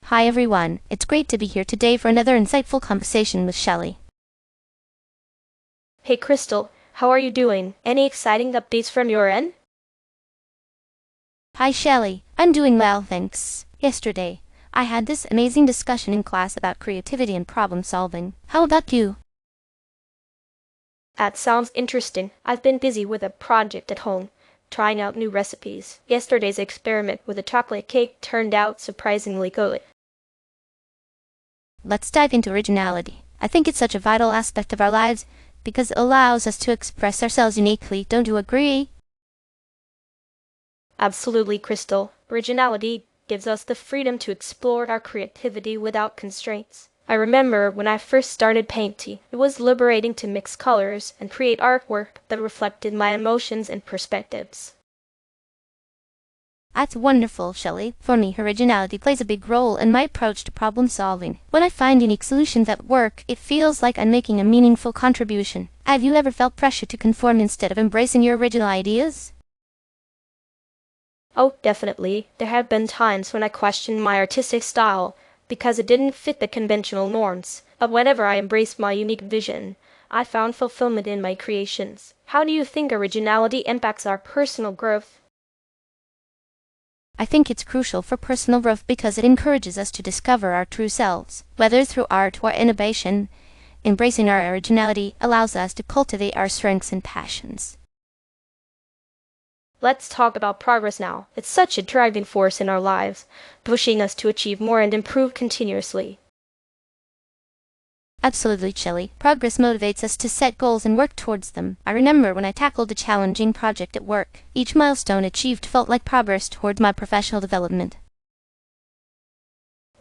Hi everyone, it's great to be here today for another insightful conversation with Shelly. Hey Crystal, how are you doing? Any exciting updates from your end? Hi Shelly, I'm doing well thanks. Yesterday, I had this amazing discussion in class about creativity and problem solving. How about you? That sounds interesting. I've been busy with a project at home, trying out new recipes. Yesterday's experiment with a chocolate cake turned out surprisingly good. Let's dive into originality. I think it's such a vital aspect of our lives because it allows us to express ourselves uniquely, don't you agree? Absolutely, Crystal. Originality gives us the freedom to explore our creativity without constraints. I remember when I first started painting, it was liberating to mix colors and create artwork that reflected my emotions and perspectives. That's wonderful, Shelly. For me, originality plays a big role in my approach to problem solving. When I find unique solutions at work, it feels like I'm making a meaningful contribution. Have you ever felt pressure to conform instead of embracing your original ideas? Oh, definitely. There have been times when I questioned my artistic style because it didn't fit the conventional norms. But whenever I embraced my unique vision, I found fulfillment in my creations. How do you think originality impacts our personal growth? I think it's crucial for personal growth because it encourages us to discover our true selves, whether through art or innovation. Embracing our originality allows us to cultivate our strengths and passions. Let's talk about progress now. It's such a driving force in our lives, pushing us to achieve more and improve continuously. Absolutely, Shelly. Progress motivates us to set goals and work towards them. I remember when I tackled a challenging project at work. Each milestone achieved felt like progress towards my professional development.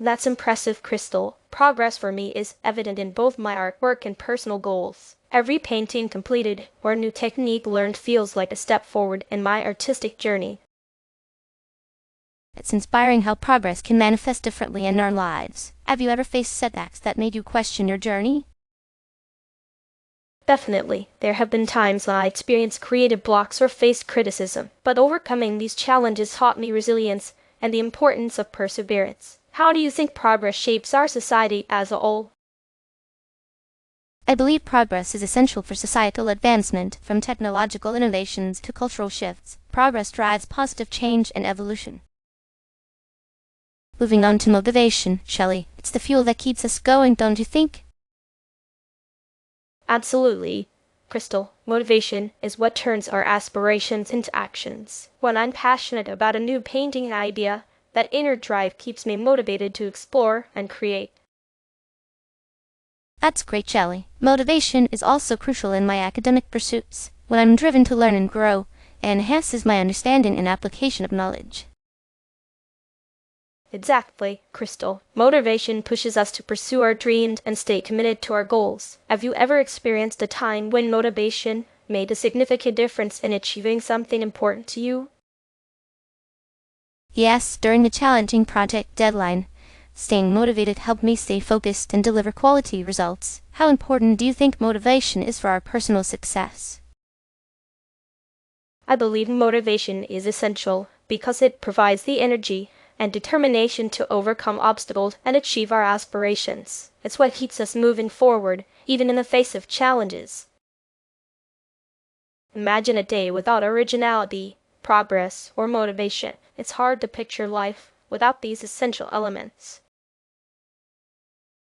That's impressive, Crystal. Progress for me is evident in both my artwork and personal goals. Every painting completed or new technique learned feels like a step forward in my artistic journey. It's inspiring how progress can manifest differently in our lives. Have you ever faced setbacks that made you question your journey? Definitely, there have been times when I experienced creative blocks or faced criticism, but overcoming these challenges taught me resilience and the importance of perseverance. How do you think progress shapes our society as a whole? I believe progress is essential for societal advancement, from technological innovations to cultural shifts. Progress drives positive change and evolution. Moving on to motivation, Shelly, it's the fuel that keeps us going, don't you think? Absolutely, Crystal. Motivation is what turns our aspirations into actions. When I'm passionate about a new painting idea, that inner drive keeps me motivated to explore and create. That's great, Shelly. Motivation is also crucial in my academic pursuits. When I'm driven to learn and grow, it enhances my understanding and application of knowledge. Exactly, Crystal. Motivation pushes us to pursue our dreams and stay committed to our goals. Have you ever experienced a time when motivation made a significant difference in achieving something important to you? Yes, during a challenging project deadline, staying motivated helped me stay focused and deliver quality results. How important do you think motivation is for our personal success? I believe motivation is essential because it provides the energy and determination to overcome obstacles and achieve our aspirations. It's what keeps us moving forward, even in the face of challenges. Imagine a day without originality, progress, or motivation. It's hard to picture life without these essential elements.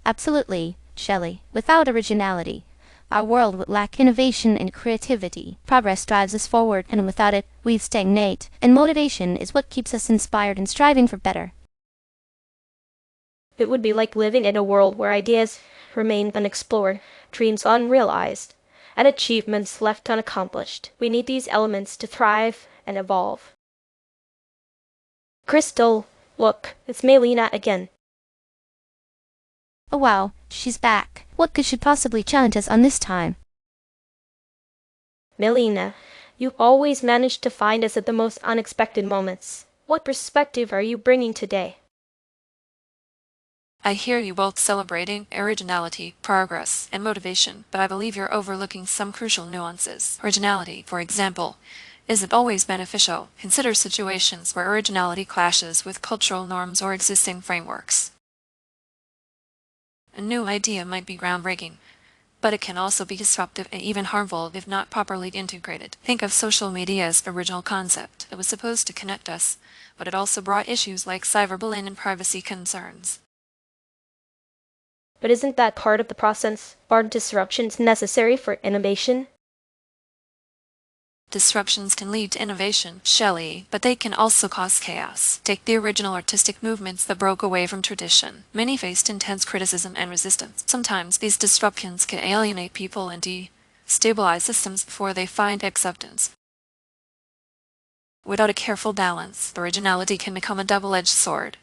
Absolutely, Shelly. Without originality, our world would lack innovation and creativity. Progress drives us forward, and without it, we stagnate. And motivation is what keeps us inspired and striving for better. It would be like living in a world where ideas remain unexplored, dreams unrealized, and achievements left unaccomplished. We need these elements to thrive and evolve. Crystal, look, it's Melina again. Oh wow, she's back. What could she possibly challenge us on this time? Melina, you always manage to find us at the most unexpected moments. What perspective are you bringing today? I hear you both celebrating originality, progress, and motivation, but I believe you're overlooking some crucial nuances. Originality, for example, isn't always beneficial. Consider situations where originality clashes with cultural norms or existing frameworks. A new idea might be groundbreaking, but it can also be disruptive and even harmful if not properly integrated. Think of social media's original concept. It was supposed to connect us, but it also brought issues like cyberbullying and privacy concerns. But isn't that part of the process? Aren't disruptions necessary for innovation? Disruptions can lead to innovation, Shelly, but they can also cause chaos. Take the original artistic movements that broke away from tradition. Many faced intense criticism and resistance. Sometimes these disruptions can alienate people and destabilize systems before they find acceptance. Without a careful balance, originality can become a double-edged sword.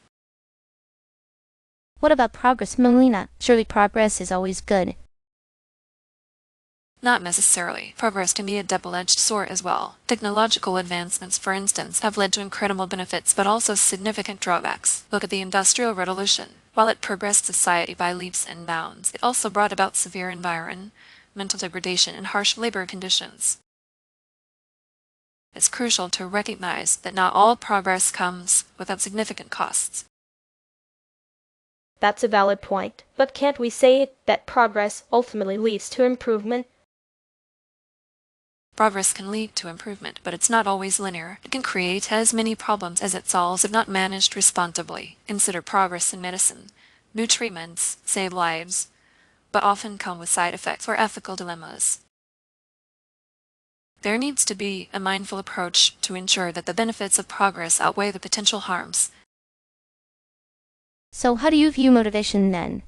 What about progress, Melina? Surely progress is always good. Not necessarily. Progress can be a double-edged sword as well. Technological advancements, for instance, have led to incredible benefits but also significant drawbacks. Look at the Industrial Revolution. While it progressed society by leaps and bounds, it also brought about severe environmental degradation and harsh labor conditions. It's crucial to recognize that not all progress comes without significant costs. That's a valid point. But can't we say that progress ultimately leads to improvement? Progress can lead to improvement, but it's not always linear. It can create as many problems as it solves if not managed responsibly. Consider progress in medicine. New treatments save lives, but often come with side effects or ethical dilemmas. There needs to be a mindful approach to ensure that the benefits of progress outweigh the potential harms. So how do you view motivation then?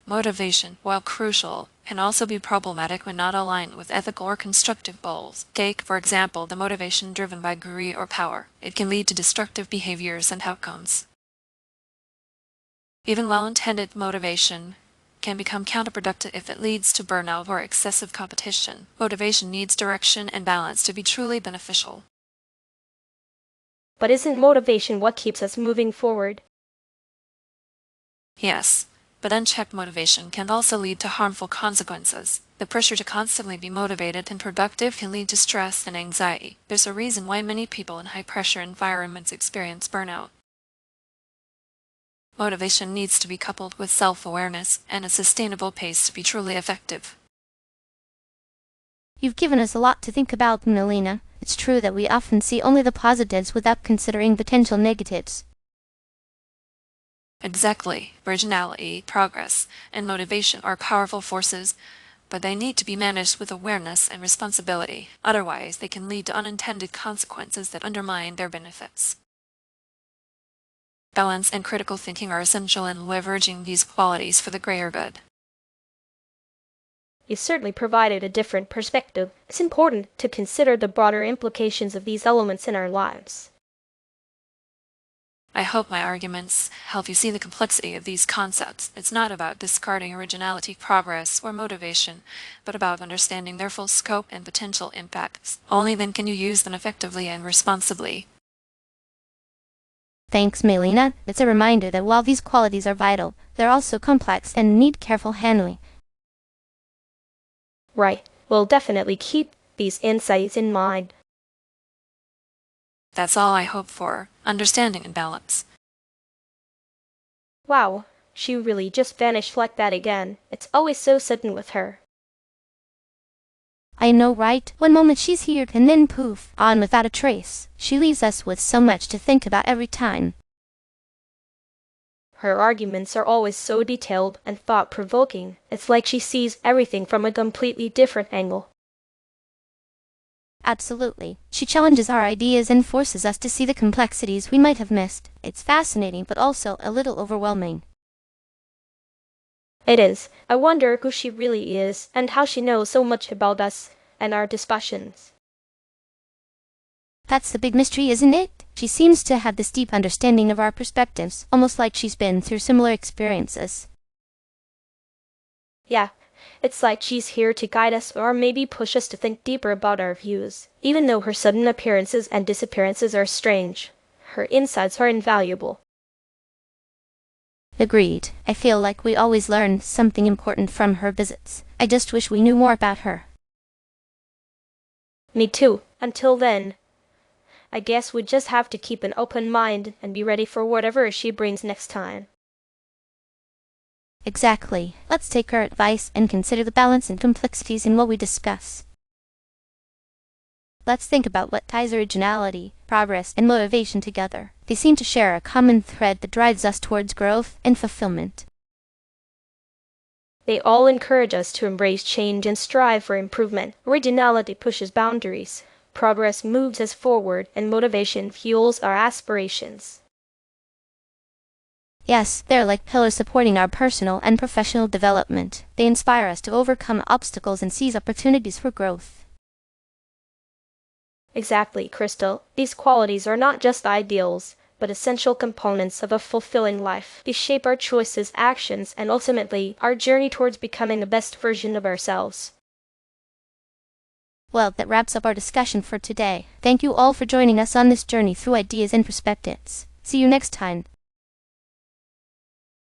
Motivation, while crucial, can also be problematic when not aligned with ethical or constructive goals. Take, for example, the motivation driven by greed or power. It can lead to destructive behaviors and outcomes. Even well-intended motivation can become counterproductive if it leads to burnout or excessive competition. Motivation needs direction and balance to be truly beneficial. But isn't motivation what keeps us moving forward? Yes, but unchecked motivation can also lead to harmful consequences. The pressure to constantly be motivated and productive can lead to stress and anxiety. There's a reason why many people in high-pressure environments experience burnout. Motivation needs to be coupled with self-awareness and a sustainable pace to be truly effective. You've given us a lot to think about, Melina. It's true that we often see only the positives without considering potential negatives. Exactly. Originality, progress, and motivation are powerful forces, but they need to be managed with awareness and responsibility. Otherwise, they can lead to unintended consequences that undermine their benefits. Balance and critical thinking are essential in leveraging these qualities for the greater good. You certainly provided a different perspective. It's important to consider the broader implications of these elements in our lives. I hope my arguments help you see the complexity of these concepts. It's not about discarding originality, progress, or motivation, but about understanding their full scope and potential impacts. Only then can you use them effectively and responsibly. Thanks, Melina. It's a reminder that while these qualities are vital, they're also complex and need careful handling. Right. We'll definitely keep these insights in mind. That's all I hope for, understanding and balance. Wow, she really just vanished like that again. It's always so sudden with her. I know, right? One moment she's here and then poof, on without a trace. She leaves us with so much to think about every time. Her arguments are always so detailed and thought-provoking. It's like she sees everything from a completely different angle. Absolutely. She challenges our ideas and forces us to see the complexities we might have missed. It's fascinating but also a little overwhelming. It is. I wonder who she really is and how she knows so much about us and our discussions. That's the big mystery, isn't it? She seems to have this deep understanding of our perspectives, almost like she's been through similar experiences. Yeah, it's like she's here to guide us or maybe push us to think deeper about our views. Even though her sudden appearances and disappearances are strange, her insights are invaluable. Agreed. I feel like we always learn something important from her visits. I just wish we knew more about her. Me too. Until then, I guess we just have to keep an open mind and be ready for whatever she brings next time. Exactly. Let's take her advice and consider the balance and complexities in what we discuss. Let's think about what ties originality, progress, and motivation together. They seem to share a common thread that drives us towards growth and fulfillment. They all encourage us to embrace change and strive for improvement. Originality pushes boundaries, progress moves us forward, and motivation fuels our aspirations. Yes, they're like pillars supporting our personal and professional development. They inspire us to overcome obstacles and seize opportunities for growth. Exactly, Crystal. These qualities are not just ideals, but essential components of a fulfilling life. They shape our choices, actions, and ultimately, our journey towards becoming the best version of ourselves. Well, that wraps up our discussion for today. Thank you all for joining us on this journey through ideas and perspectives. See you next time.